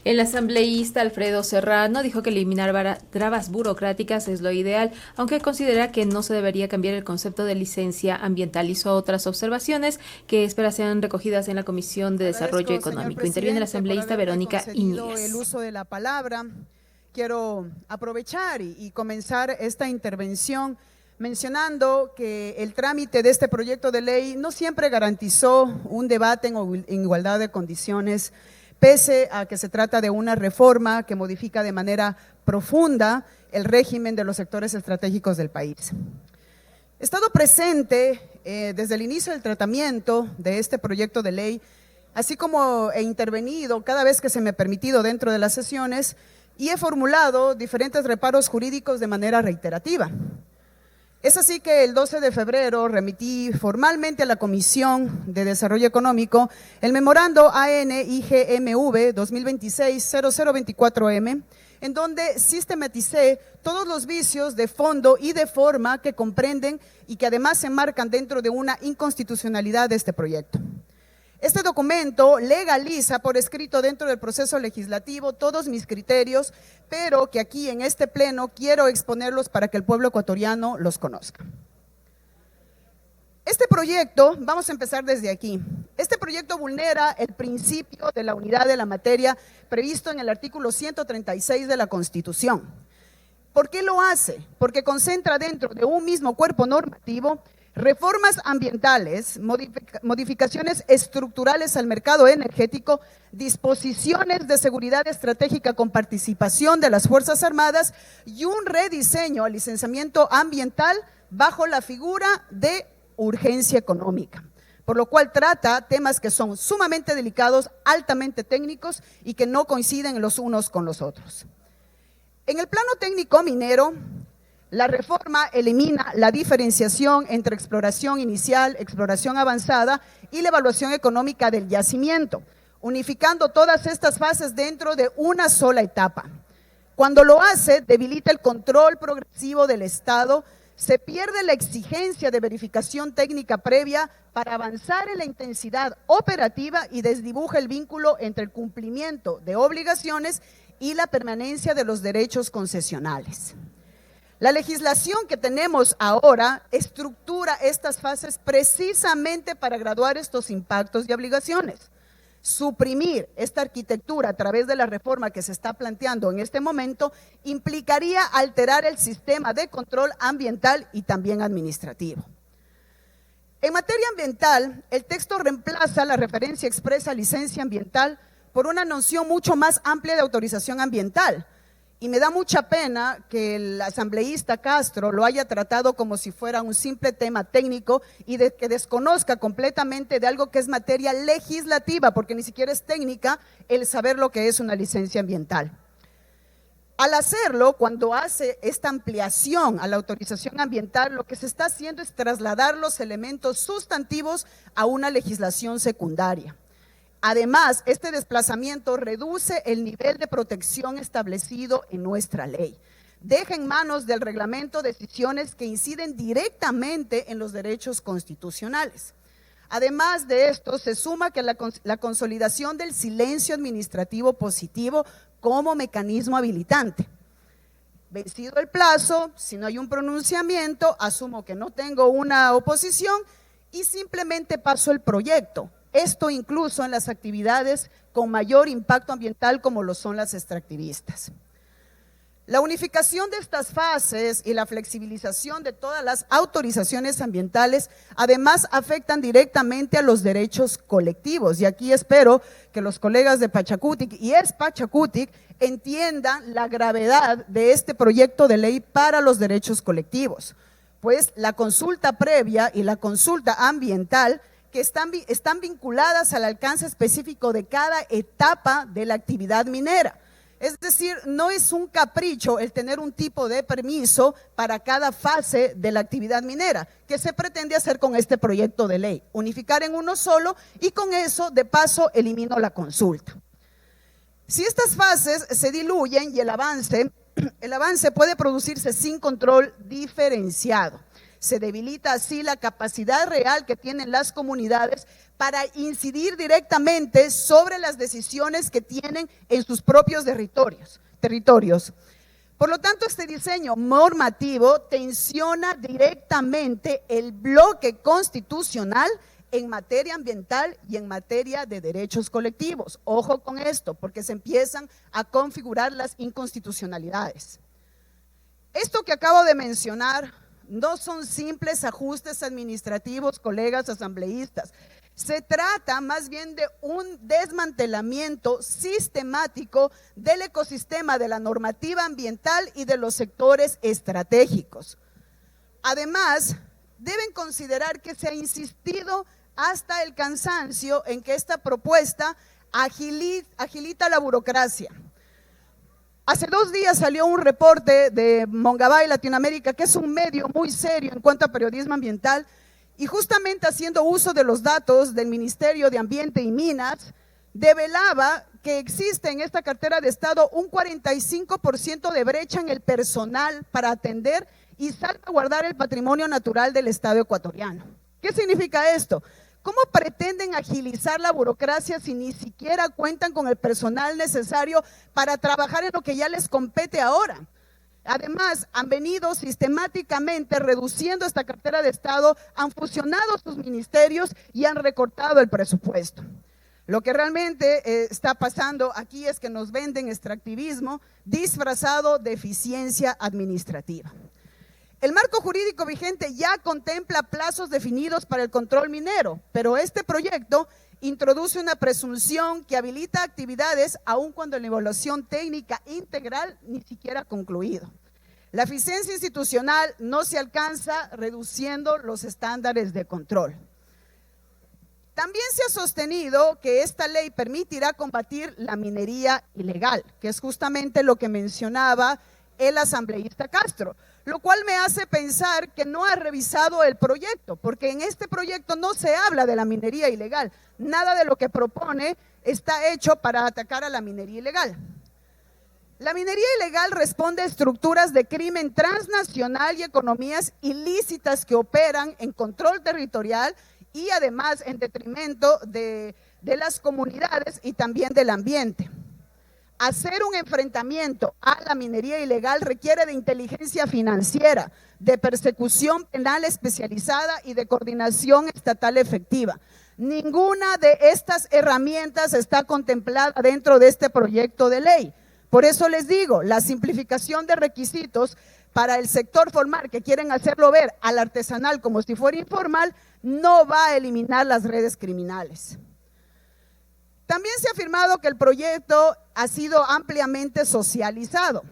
El asambleísta Alfredo Serrano dijo que eliminar trabas burocráticas es lo ideal, aunque considera que no se debería cambiar el concepto de licencia ambiental. Hizo otras observaciones que espera sean recogidas en la Comisión de Desarrollo Agradezco, señor Económico. Interviene la presidente, por asambleísta haberme Verónica concedido el Iñiguez. uso de la palabra. Quiero aprovechar y comenzar esta intervención mencionando que el trámite de este proyecto de ley no siempre garantizó un debate en igualdad de condiciones, pese a que se trata de una reforma que modifica de manera profunda el régimen de los sectores estratégicos del país. He estado presente desde el inicio del tratamiento de este proyecto de ley, así como he intervenido cada vez que se me ha permitido dentro de las sesiones y he formulado diferentes reparos jurídicos de manera reiterativa. Es así que el 12 de febrero remití formalmente a la Comisión de Desarrollo Económico el memorando AN-IGMV 2026-0024M, en donde sistematicé todos los vicios de fondo y de forma que comprenden y que además se enmarcan dentro de una inconstitucionalidad de este proyecto. Este documento legaliza por escrito dentro del proceso legislativo todos mis criterios, pero que aquí en este pleno quiero exponerlos para que el pueblo ecuatoriano los conozca. Este proyecto, vamos a empezar desde aquí, este proyecto vulnera el principio de la unidad de la materia previsto en el artículo 136 de la Constitución. ¿Por qué lo hace? Porque concentra dentro de un mismo cuerpo normativo reformas ambientales, modificaciones estructurales al mercado energético, disposiciones de seguridad estratégica con participación de las Fuerzas Armadas y un rediseño al licenciamiento ambiental bajo la figura de urgencia económica, por lo cual trata temas que son sumamente delicados, altamente técnicos y que no coinciden los unos con los otros. En el plano técnico minero, la reforma elimina la diferenciación entre exploración inicial, exploración avanzada y la evaluación económica del yacimiento, unificando todas estas fases dentro de una sola etapa. Cuando lo hace, debilita el control progresivo del Estado, se pierde la exigencia de verificación técnica previa para avanzar en la intensidad operativa y desdibuja el vínculo entre el cumplimiento de obligaciones y la permanencia de los derechos concesionales. La legislación que tenemos ahora estructura estas fases precisamente para graduar estos impactos y obligaciones. Suprimir esta arquitectura a través de la reforma que se está planteando en este momento implicaría alterar el sistema de control ambiental y también administrativo. En materia ambiental, el texto reemplaza la referencia expresa a licencia ambiental por una noción mucho más amplia de autorización ambiental. Y me da mucha pena que el asambleísta Castro lo haya tratado como si fuera un simple tema técnico y que desconozca completamente de algo que es materia legislativa, porque ni siquiera es técnica el saber lo que es una licencia ambiental. Al hacerlo, cuando hace esta ampliación a la autorización ambiental, lo que se está haciendo es trasladar los elementos sustantivos a una legislación secundaria. Además, este desplazamiento reduce el nivel de protección establecido en nuestra ley. Deja en manos del reglamento decisiones que inciden directamente en los derechos constitucionales. Además de esto, se suma que la consolidación del silencio administrativo positivo como mecanismo habilitante. Vencido el plazo, si no hay un pronunciamiento, asumo que no tengo una oposición y simplemente paso el proyecto. Esto incluso en las actividades con mayor impacto ambiental como lo son las extractivistas. La unificación de estas fases y la flexibilización de todas las autorizaciones ambientales además afectan directamente a los derechos colectivos y aquí espero que los colegas de Pachacutic y Pachacutic entiendan la gravedad de este proyecto de ley para los derechos colectivos, pues la consulta previa y la consulta ambiental que están vinculadas al alcance específico de cada etapa de la actividad minera. Es decir, no es un capricho el tener un tipo de permiso para cada fase de la actividad minera, que se pretende hacer con este proyecto de ley, unificar en uno solo y con eso, de paso, elimino la consulta. Si estas fases se diluyen y el avance puede producirse sin control diferenciado. Se debilita así la capacidad real que tienen las comunidades para incidir directamente sobre las decisiones que tienen en sus propios territorios. Por lo tanto, este diseño normativo tensiona directamente el bloque constitucional en materia ambiental y en materia de derechos colectivos. Ojo con esto, porque se empiezan a configurar las inconstitucionalidades. Esto que acabo de mencionar no son simples ajustes administrativos, colegas asambleístas. Se trata más bien de un desmantelamiento sistemático del ecosistema de la normativa ambiental y de los sectores estratégicos. Además, deben considerar que se ha insistido hasta el cansancio en que esta propuesta agilita la burocracia. Hace 2 días salió un reporte de Mongabay Latinoamérica, que es un medio muy serio en cuanto a periodismo ambiental, y justamente haciendo uso de los datos del Ministerio de Ambiente y Minas, develaba que existe en esta cartera de Estado un 45% de brecha en el personal para atender y salvaguardar el patrimonio natural del Estado ecuatoriano. ¿Qué significa esto? ¿Cómo pretenden agilizar la burocracia si ni siquiera cuentan con el personal necesario para trabajar en lo que ya les compete ahora? Además, han venido sistemáticamente reduciendo esta cartera de Estado, han fusionado sus ministerios y han recortado el presupuesto. Lo que realmente está pasando aquí es que nos venden extractivismo disfrazado de eficiencia administrativa. El marco jurídico vigente ya contempla plazos definidos para el control minero, pero este proyecto introduce una presunción que habilita actividades aun cuando la evaluación técnica integral ni siquiera ha concluido. La eficiencia institucional no se alcanza reduciendo los estándares de control. También se ha sostenido que esta ley permitirá combatir la minería ilegal, que es justamente lo que mencionaba el asambleísta Castro, lo cual me hace pensar que no ha revisado el proyecto, porque en este proyecto no se habla de la minería ilegal. Nada de lo que propone está hecho para atacar a la minería ilegal. La minería ilegal responde a estructuras de crimen transnacional y economías ilícitas que operan en control territorial y además en detrimento de las comunidades y también del ambiente. Hacer un enfrentamiento a la minería ilegal requiere de inteligencia financiera, de persecución penal especializada y de coordinación estatal efectiva. Ninguna de estas herramientas está contemplada dentro de este proyecto de ley. Por eso les digo, la simplificación de requisitos para el sector formal, que quieren hacerlo ver al artesanal como si fuera informal, no va a eliminar las redes criminales. También se ha afirmado que el proyecto ha sido ampliamente socializado.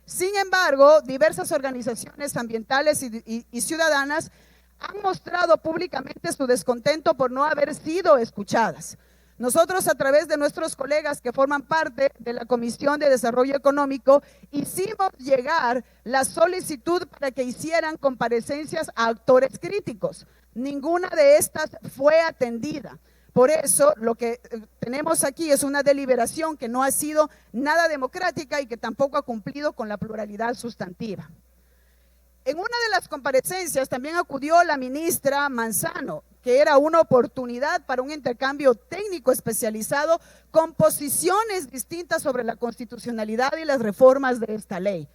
Sin embargo, diversas organizaciones ambientales y ciudadanas han mostrado públicamente su descontento por no haber sido escuchadas. Nosotros, a través de nuestros colegas que forman parte de la Comisión de Desarrollo Económico, hicimos llegar la solicitud para que hicieran comparecencias a actores críticos. Ninguna de estas fue atendida. Por eso, lo que tenemos aquí es una deliberación que no ha sido nada democrática y que tampoco ha cumplido con la pluralidad sustantiva. En una de las comparecencias también acudió la ministra Manzano, que era una oportunidad para un intercambio técnico especializado con posiciones distintas sobre la constitucionalidad y las reformas de esta ley.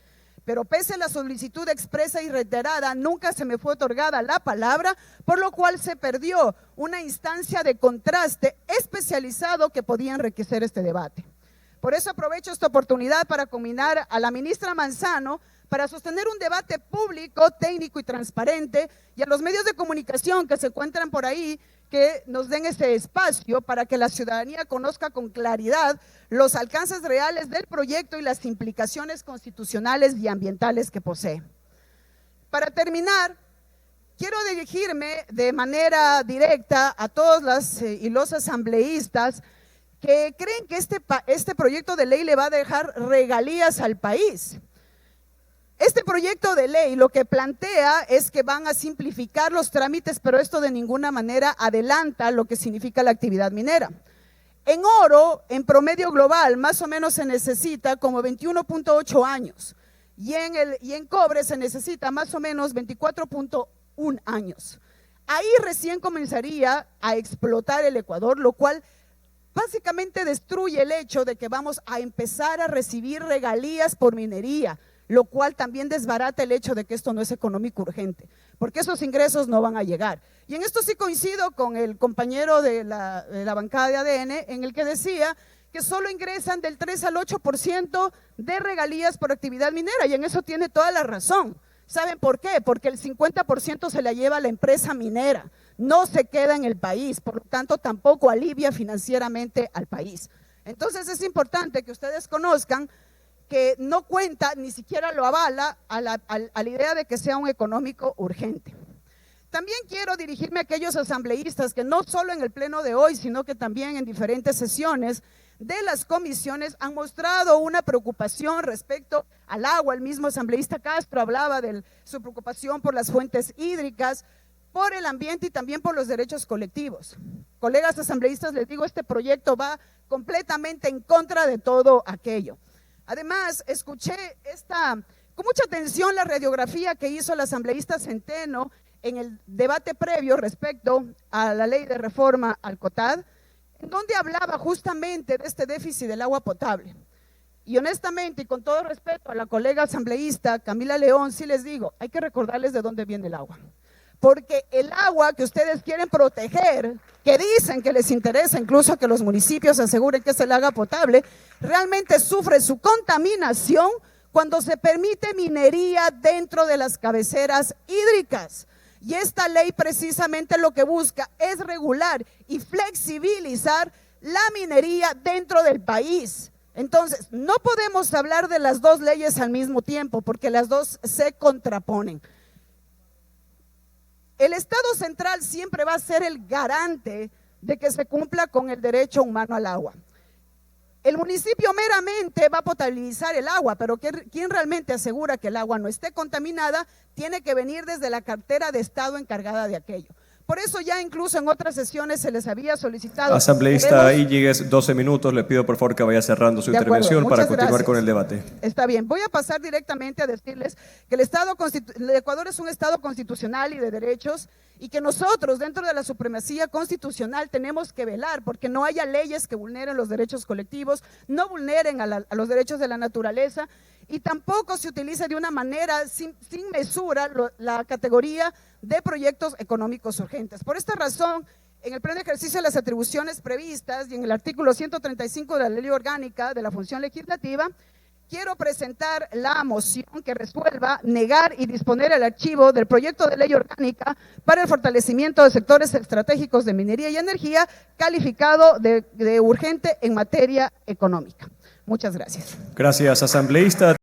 Pero pese a la solicitud expresa y reiterada, nunca se me fue otorgada la palabra, por lo cual se perdió una instancia de contraste especializado que podía enriquecer este debate. Por eso aprovecho esta oportunidad para combinar a la ministra Manzano para sostener un debate público, técnico y transparente, y a los medios de comunicación que se encuentran por ahí, que nos den ese espacio para que la ciudadanía conozca con claridad los alcances reales del proyecto y las implicaciones constitucionales y ambientales que posee. Para terminar, quiero dirigirme de manera directa a todos las y los asambleístas que creen que este proyecto de ley le va a dejar regalías al país. Este proyecto de ley lo que plantea es que van a simplificar los trámites, pero esto de ninguna manera adelanta lo que significa la actividad minera. En oro, en promedio global, más o menos se necesita como 21.8 años y en cobre se necesita más o menos 24.8 21 años. Ahí recién comenzaría a explotar el Ecuador, lo cual básicamente destruye el hecho de que vamos a empezar a recibir regalías por minería, lo cual también desbarata el hecho de que esto no es económico urgente, porque esos ingresos no van a llegar. Y en esto sí coincido con el compañero de la bancada de ADN, en el que decía que solo ingresan del 3 al 8% de regalías por actividad minera, y en eso tiene toda la razón. ¿Saben por qué? Porque el 50% se la lleva la empresa minera, no se queda en el país, por lo tanto tampoco alivia financieramente al país. Entonces es importante que ustedes conozcan que no cuenta, ni siquiera lo avala a la idea de que sea un económico urgente. También quiero dirigirme a aquellos asambleístas que no solo en el pleno de hoy, sino que también en diferentes sesiones de las comisiones han mostrado una preocupación respecto al agua. El mismo asambleísta Castro hablaba de su preocupación por las fuentes hídricas, por el ambiente y también por los derechos colectivos. Colegas asambleístas, les digo, este proyecto va completamente en contra de todo aquello. Además, escuché con mucha atención la radiografía que hizo el asambleísta Centeno en el debate previo respecto a la ley de reforma al COTAD, en donde hablaba justamente de este déficit del agua potable. Y honestamente, y con todo respeto a la colega asambleísta Camila León, sí les digo, hay que recordarles de dónde viene el agua. Porque el agua que ustedes quieren proteger, que dicen que les interesa incluso que los municipios aseguren que es el agua potable, realmente sufre su contaminación cuando se permite minería dentro de las cabeceras hídricas. Y esta ley precisamente lo que busca es regular y flexibilizar la minería dentro del país. Entonces, no podemos hablar de las dos leyes al mismo tiempo porque las dos se contraponen. El Estado central siempre va a ser el garante de que se cumpla con el derecho humano al agua. El municipio meramente va a potabilizar el agua, pero quien realmente asegura que el agua no esté contaminada tiene que venir desde la cartera de Estado encargada de aquello. Por eso ya incluso en otras sesiones se les había solicitado… Asambleísta Íñiguez, 12 minutos. Le pido por favor que vaya cerrando su intervención para continuar con el debate. Está bien. Voy a pasar directamente a decirles que el Ecuador es un Estado constitucional y de derechos y que nosotros dentro de la supremacía constitucional tenemos que velar porque no haya leyes que vulneren los derechos colectivos, no vulneren a los derechos de la naturaleza y tampoco se utilice de una manera sin mesura la categoría de proyectos económicos urgentes. Por esta razón, en el pleno ejercicio de las atribuciones previstas y en el artículo 135 de la Ley Orgánica de la Función Legislativa, quiero presentar la moción que resuelva negar y disponer el archivo del proyecto de ley orgánica para el fortalecimiento de sectores estratégicos de minería y energía, calificado de urgente en materia económica. Muchas gracias. Gracias, asambleísta.